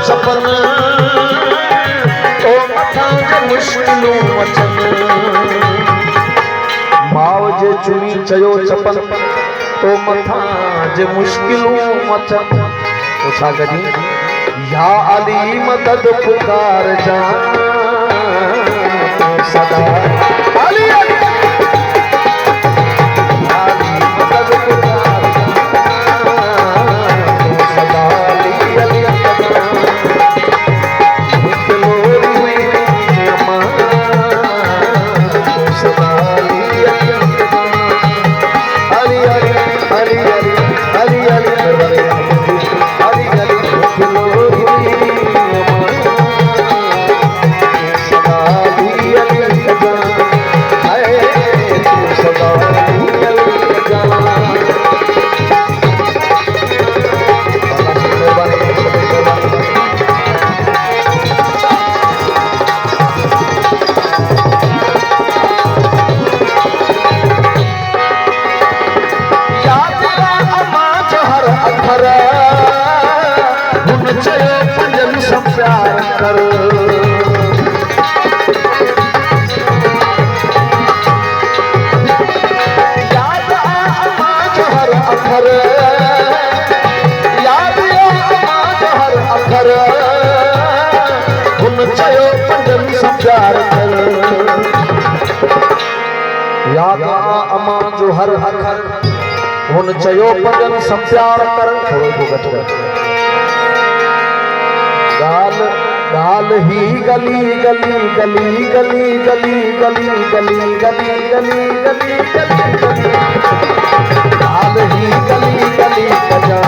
सपन ओ मथा जे मुश्किलूं अचनि माउ जे चुनी चयो चपन तो मथा जे मुश्किलूं अचनि तो छा करी या अली मदद पुकार जा सदा अली अली याद अमा जो हर अखर हुन चयो पंजन सब प्यार कर थोड़ो को घट गाल गाल ही गली गली गली गली गली गली गली गली गली गली गली गाल ही गली गली कजा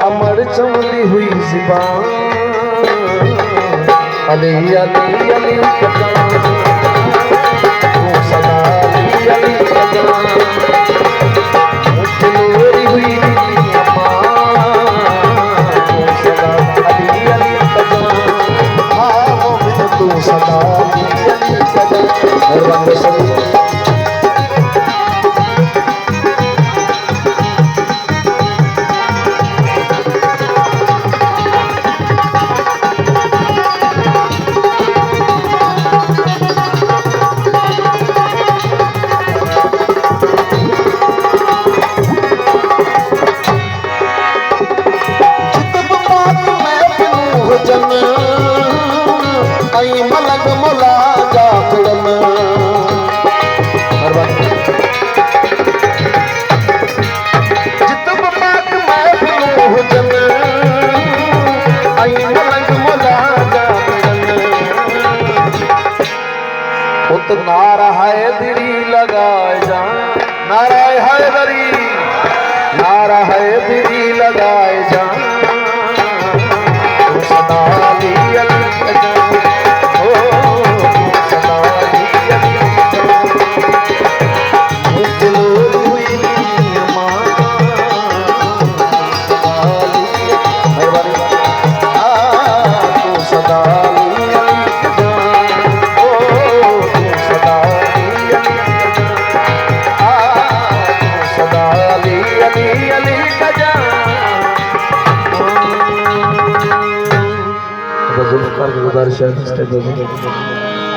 अमर चवंदी हुई ज़ुबान अली अली अली तू सदा अली अली मुझलोरी हुई अम्मा तू सदा अली अली हाँ मोमिन तू सदा अली अली मलक मुला जा फिरन जित पाक महफिलूं हुजन मलक मुला जा फिरन उत नारा हैदरी लगाए जा नारा हैदरी लगाए जा सदा अली अली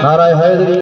नाराय हैदरी।